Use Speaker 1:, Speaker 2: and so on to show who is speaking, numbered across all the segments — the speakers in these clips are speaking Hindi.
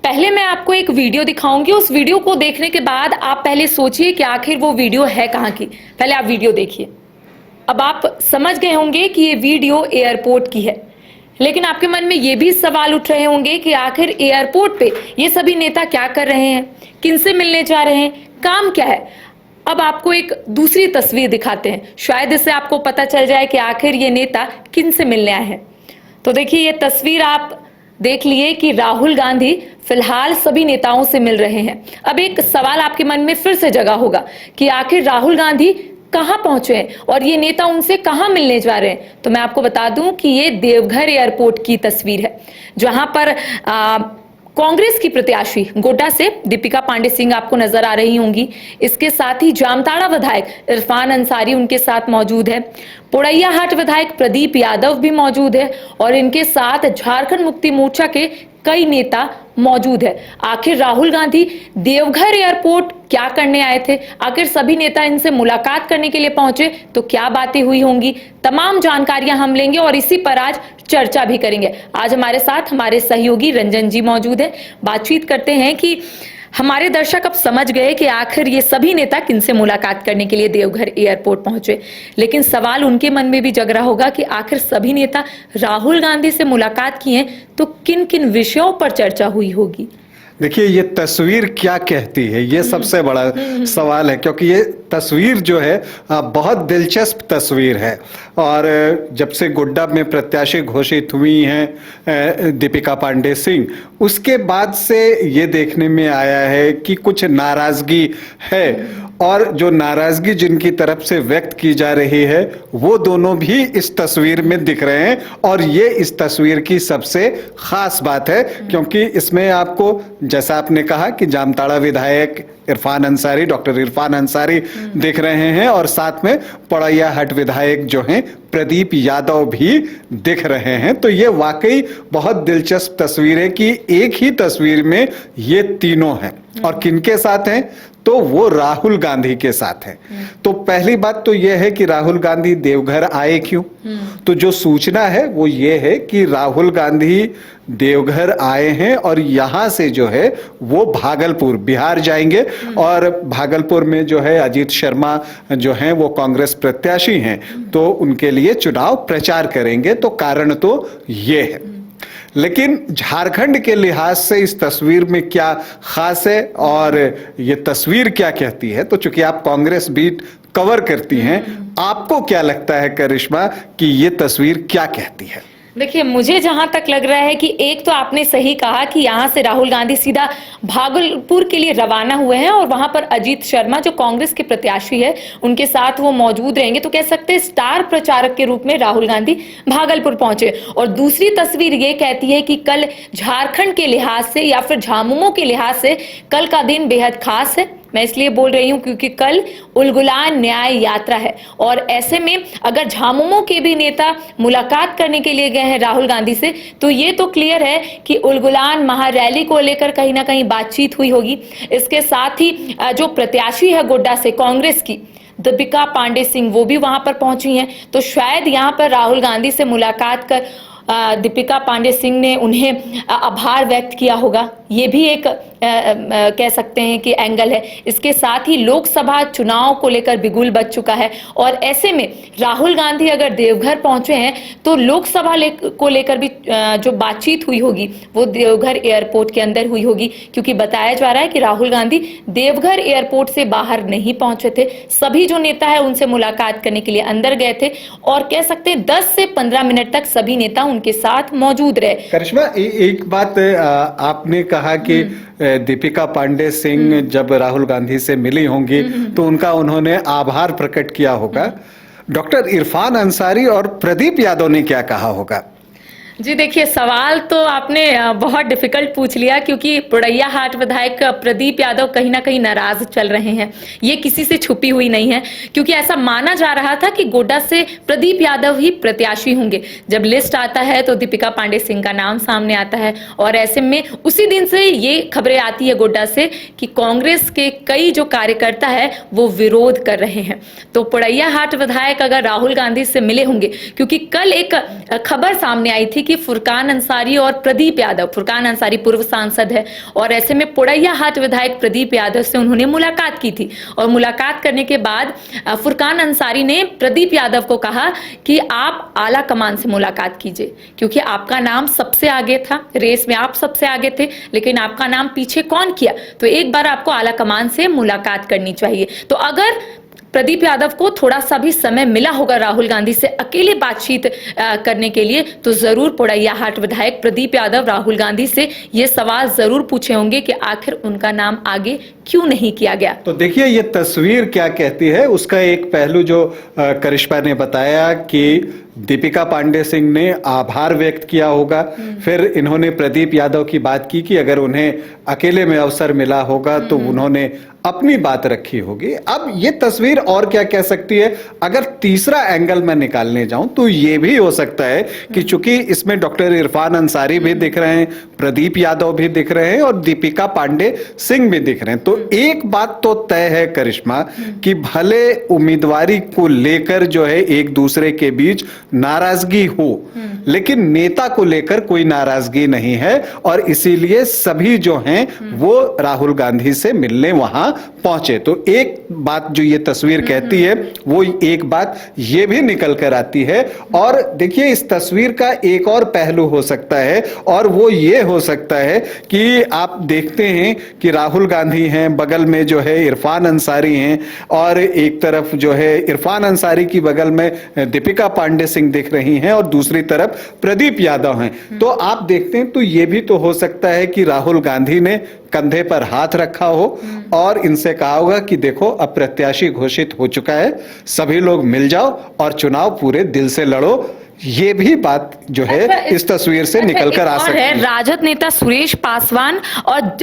Speaker 1: पहले मैं आपको एक वीडियो दिखाऊंगी। उस वीडियो को देखने के बाद आप पहले सोचिए कि आखिर वो वीडियो है कहाँ की। पहले आप वीडियो देखिए। अब आप समझ गए होंगे कि ये वीडियो एयरपोर्ट की है, लेकिन आपके मन में ये भी सवाल उठ रहे होंगे कि आखिर एयरपोर्ट पे ये सभी नेता क्या कर रहे हैं, किनसे मिलने जा रहे हैं, काम क्या है। अब आपको एक दूसरी तस्वीर दिखाते हैं, शायद इससे आपको पता चल जाए कि आखिर ये नेता किनसे मिलने आए हैं। तो देखिए, ये तस्वीर आप देख लिए कि राहुल गांधी फिलहाल सभी नेताओं से मिल रहे हैं। अब एक सवाल आपके मन में फिर से जगा होगा कि आखिर राहुल गांधी कहां पहुंचे हैं और ये नेता उनसे कहां मिलने जा रहे हैं। तो मैं आपको बता दूं कि ये देवघर एयरपोर्ट की तस्वीर है, जहां पर कांग्रेस की प्रत्याशी गोड्डा से दीपिका पांडे सिंह आपको नजर आ रही होंगी। इसके साथ ही जामताड़ा विधायक इरफान अंसारी उनके साथ मौजूद है। पोड़ैयाहाट विधायक प्रदीप यादव भी मौजूद है और इनके साथ झारखंड मुक्ति मोर्चा के कई नेता मौजूद है। आखिर राहुल गांधी देवघर एयरपोर्ट क्या करने आए थे, आखिर सभी नेता इनसे मुलाकात करने के लिए पहुंचे तो क्या बातें हुई होंगी, तमाम जानकारियां हम लेंगे और इसी पर आज चर्चा भी करेंगे। आज हमारे साथ हमारे सहयोगी रंजन जी मौजूद है। बातचीत करते हैं कि हमारे दर्शक अब समझ गए कि आखिर ये सभी नेता किनसे मुलाकात करने के लिए देवघर एयरपोर्ट पहुंचे, लेकिन सवाल उनके मन में भी जग रहा होगा कि आखिर सभी नेता राहुल गांधी से मुलाकात की हैं तो किन किन विषयों पर चर्चा हुई होगी।
Speaker 2: देखिए, ये तस्वीर क्या कहती है, ये सबसे बड़ा सवाल है, क्योंकि ये तस्वीर जो है बहुत दिलचस्प तस्वीर है। और जब से गोड्डा में प्रत्याशी घोषित हुई हैं दीपिका पांडे सिंह, उसके बाद से ये देखने में आया है कि कुछ नाराजगी है और जो नाराजगी जिनकी तरफ से व्यक्त की जा रही है वो दोनों भी इस तस्वीर में दिख रहे हैं। और ये इस तस्वीर की सबसे खास बात है, क्योंकि इसमें आपको, जैसा आपने कहा कि जामताड़ा विधायक इरफान अंसारी, डॉक्टर इरफान अंसारी दिख रहे हैं और साथ में पोड़ैयाहाट विधायक जो हैं प्रदीप यादव भी दिख रहे हैं। तो ये वाकई बहुत दिलचस्प तस्वीर है कि एक ही तस्वीर में ये तीनों हैं। और किनके साथ हैं? तो वो राहुल गांधी के साथ हैं। तो पहली बात तो यह है कि राहुल गांधी देवघर आए क्यों? तो जो सूचना है वो ये है कि राहुल गांधी देवघर आए हैं और यहां से जो है वो भागलपुर बिहार जाएंगे। और भागलपुर में जो है अजीत शर्मा जो हैं वो कांग्रेस प्रत्याशी हैं, तो उनके लिए चुनाव प्रचार करेंगे। तो कारण तो ये है। लेकिन झारखंड के लिहाज से इस तस्वीर में क्या खास है और ये तस्वीर क्या कहती है? तो चूंकि आप कांग्रेस बीट कवर करती हैं, आपको क्या लगता है करिश्मा कि ये तस्वीर क्या कहती है?
Speaker 1: देखिए, मुझे जहां तक लग रहा है कि एक तो आपने सही कहा कि यहां से राहुल गांधी सीधा भागलपुर के लिए रवाना हुए हैं और वहां पर अजीत शर्मा जो कांग्रेस के प्रत्याशी है उनके साथ वो मौजूद रहेंगे। तो कह सकते हैं स्टार प्रचारक के रूप में राहुल गांधी भागलपुर पहुंचे। और दूसरी तस्वीर ये कहती है कि कल झारखंड के लिहाज से या फिर झामुमो के लिहाज से कल का दिन बेहद खास है। मैं इसलिए बोल रही हूं क्योंकि कल उलगुलान न्याय यात्रा है और ऐसे में अगर झामुमो के भी नेता मुलाकात करने के लिए गए हैं राहुल गांधी से, तो ये तो क्लियर है कि उलगुलान महारैली को लेकर कहीं ना कहीं बातचीत हुई होगी। इसके साथ ही जो प्रत्याशी है गोड्डा से कांग्रेस की दीपिका पांडे सिंह, वो भी वहां पर पहुंची हैं। तो शायद यहां पर राहुल गांधी से मुलाकात कर दीपिका पांडे सिंह ने उन्हें आभार व्यक्त किया होगा। ये भी एक कह सकते हैं कि एंगल है। इसके साथ ही लोकसभा चुनाव को लेकर बिगुल बज चुका है और ऐसे में राहुल गांधी अगर देवघर पहुंचे हैं तो लोकसभा को लेकर भी जो बातचीत हुई होगी वो देवघर एयरपोर्ट के अंदर हुई होगी, क्योंकि बताया जा रहा है कि राहुल गांधी देवघर एयरपोर्ट से बाहर नहीं पहुंचे थे। सभी जो नेता है उनसे मुलाकात करने के लिए अंदर गए थे और कह सकते हैं 10 से 15 मिनट तक सभी नेता उनके साथ मौजूद रहे।
Speaker 2: करिश्मा, एक बात आपने कहा कि दीपिका पांडे सिंह जब राहुल गांधी से मिली होंगी तो उन्होंने आभार प्रकट किया होगा। डॉक्टर इरफान अंसारी और प्रदीप यादव ने क्या कहा होगा?
Speaker 1: जी देखिए, सवाल तो आपने बहुत डिफिकल्ट पूछ लिया, क्योंकि पोड़ैयाहाट विधायक प्रदीप यादव कहीं ना कहीं नाराज चल रहे हैं। ये किसी से छुपी हुई नहीं है, क्योंकि ऐसा माना जा रहा था कि गोड्डा से प्रदीप यादव ही प्रत्याशी होंगे। जब लिस्ट आता है तो दीपिका पांडे सिंह का नाम सामने आता है और ऐसे में उसी दिन से ये खबरें आती है गोड्डा से कि कांग्रेस के कई जो कार्यकर्ता है वो विरोध कर रहे हैं। तो पोड़ैयाहाट विधायक अगर राहुल गांधी से मिले होंगे, क्योंकि कल एक खबर सामने आई थी कि फुरकान अंसारी और प्रदीप यादव, फुरकान अंसारी पूर्व सांसद है और ऐसे में पोड़ैया हाट विधायक प्रदीप यादव से उन्होंने मुलाकात की थी और मुलाकात करने के बाद फुरकान अंसारी ने प्रदीप यादव को कहा कि आप आला कमान से मुलाकात कीजिए, क्योंकि आपका नाम सबसे आगे था, रेस में आप सबसे आगे थे, लेकिन आपका नाम पीछे कौन किया, तो एक बार आपको आला कमान से मुलाकात करनी चाहिए। तो अगर प्रदीप यादव को थोड़ा सा भी समय मिला होगा राहुल गांधी से अकेले बातचीत करने के लिए, तो जरूर पोड़ैया हाट विधायक प्रदीप यादव राहुल गांधी से ये सवाल जरूर पूछे होंगे कि आखिर उनका नाम आगे क्यों नहीं किया गया।
Speaker 2: तो देखिए ये तस्वीर क्या कहती है, उसका एक पहलू जो करिश्मा ने बताया कि दीपिका पांडे सिंह ने आभार व्यक्त किया होगा, फिर इन्होंने प्रदीप यादव की बात की कि अगर उन्हें अकेले में अवसर मिला होगा तो उन्होंने अपनी बात रखी होगी। अब ये तस्वीर और क्या कह सकती है, अगर तीसरा एंगल मैं निकालने जाऊं तो ये भी हो सकता है कि चूंकि इसमें डॉक्टर इरफान अंसारी भी दिख रहे हैं, प्रदीप यादव भी दिख रहे हैं और दीपिका पांडे सिंह भी दिख रहे हैं, तो एक बात तो तय है करिश्मा कि भले उम्मीदवारी को लेकर जो है एक दूसरे के बीच नाराजगी हो, लेकिन नेता को लेकर कोई नाराजगी नहीं है और इसीलिए सभी जो हैं वो राहुल गांधी से मिलने वहां पहुंचे। तो एक बात जो ये तस्वीर कहती है वो एक बात ये भी निकल कर आती है। और देखिए इस तस्वीर का एक और पहलू हो सकता है और वो ये हो सकता है कि आप देखते हैं कि राहुल गांधी हैं, बगल में जो है इरफान अंसारी हैं और एक तरफ जो है इरफान अंसारी की बगल में दीपिका पांडे सिंह दिख रही हैं और दूसरी तरफ प्रदीप यादव हैं। तो आप देखते हैं तो ये भी तो हो सकता है कि राहुल गांधी ने कंधे पर हाथ रखा हो और इनसे कहा होगा कि देखो अब प्रत्याशी घोषित हो चुका है, सभी लोग मिल जाओ और चुनाव पूरे दिल से लड़ो। ये भी बात जो है इस तस्वीर से निकल कर आ सकती है।
Speaker 1: राजद नेता सुरेश पासवान और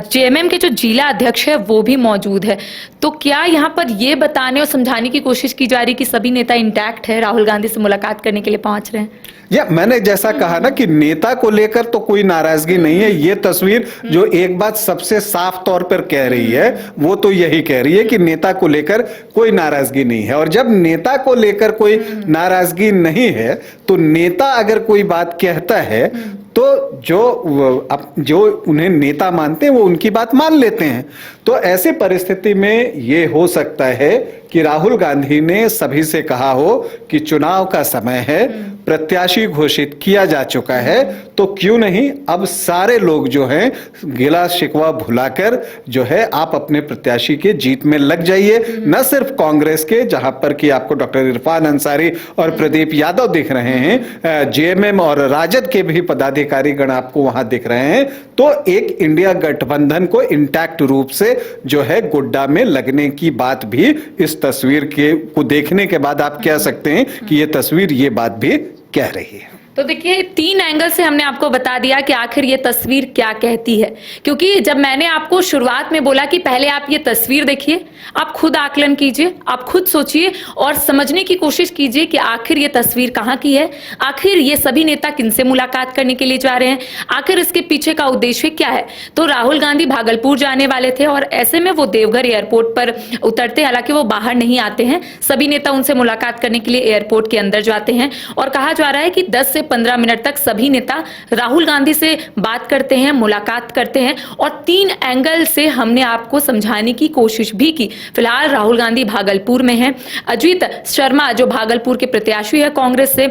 Speaker 1: जेएमएम के जो जिला अध्यक्ष है वो भी मौजूद है, तो क्या यहाँ पर ये बताने और समझाने की कोशिश की जा रही कि सभी नेता इंटैक्ट है, राहुल गांधी से मुलाकात करने के लिए पहुंच रहे हैं?
Speaker 2: या मैंने जैसा कहा ना कि नेता को लेकर तो कोई नाराजगी नहीं है। ये तस्वीर जो एक बात सबसे साफ तौर पर कह रही है वो तो यही कह रही है कि नेता को लेकर कोई नाराजगी नहीं है। और जब नेता को लेकर कोई नाराजगी नहीं है तो नेता अगर कोई बात कहता है तो जो उन्हें नेता मानते हैं वो उनकी बात मान लेते हैं। तो ऐसे परिस्थिति में ये हो सकता है कि राहुल गांधी ने सभी से कहा हो कि चुनाव का समय है, प्रत्याशी घोषित किया जा चुका है, तो क्यों नहीं अब सारे लोग जो हैं गिला शिकवा भुलाकर जो है आप अपने प्रत्याशी के जीत में लग जाइए। न सिर्फ कांग्रेस के, जहां पर कि आपको डॉक्टर इरफान अंसारी और प्रदीप यादव दिख रहे हैं, जेएमएम और राजद के भी पदाधिकारी गण आपको वहां दिख रहे हैं, तो एक इंडिया गठबंधन को इंटैक्ट रूप से जो है गुड्डा में लगने की बात भी इस तस्वीर को देखने के बाद आप कह सकते हैं कि ये तस्वीर ये बात भी कह रही है।
Speaker 1: तो देखिए 3 एंगल से हमने आपको बता दिया कि आखिर ये तस्वीर क्या कहती है, क्योंकि जब मैंने आपको शुरुआत में बोला कि पहले आप ये तस्वीर देखिए, आप खुद आकलन कीजिए, आप खुद सोचिए और समझने की कोशिश कीजिए कि आखिर ये तस्वीर कहाँ की है, आखिर ये सभी नेता किनसे मुलाकात करने के लिए जा रहे हैं, आखिर इसके पीछे का उद्देश्य क्या है। तो राहुल गांधी भागलपुर जाने वाले थे और ऐसे में वो देवघर एयरपोर्ट पर उतरते, हालांकि वो बाहर नहीं आते हैं, सभी नेता उनसे मुलाकात करने के लिए एयरपोर्ट के अंदर जाते हैं और कहा जा रहा है कि 10 से 15 मिनट तक सभी नेता राहुल गांधी से बात करते हैं, मुलाकात करते हैं और 3 एंगल से हमने आपको समझाने की कोशिश भी की। फिलहाल राहुल गांधी भागलपुर में हैं, अजीत शर्मा जो भागलपुर के प्रत्याशी है कांग्रेस से,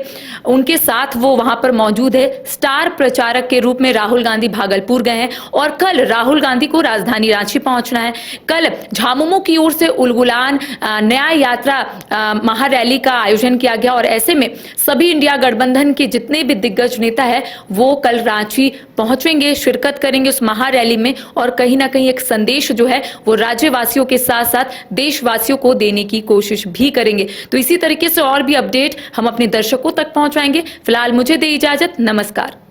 Speaker 1: उनके साथ वो वहां पर मौजूद है। स्टार प्रचारक के रूप में राहुल गांधी भागलपुर गए हैं और कल राहुल गांधी को राजधानी रांची पहुंचना है। कल झामुमो की ओर से उलगुलान न्याय यात्रा महारैली का आयोजन किया गया और ऐसे में सभी इंडिया गठबंधन के जितने भी दिग्गज नेता है वो कल रांची पहुंचेंगे, शिरकत करेंगे उस महारैली में और कहीं ना कहीं एक संदेश जो है वो राज्यवासियों के साथ साथ देशवासियों को देने की कोशिश भी करेंगे। तो इसी तरीके से और भी अपडेट हम अपने दर्शकों तक पहुंचाएंगे। फिलहाल मुझे दे इजाजत, नमस्कार।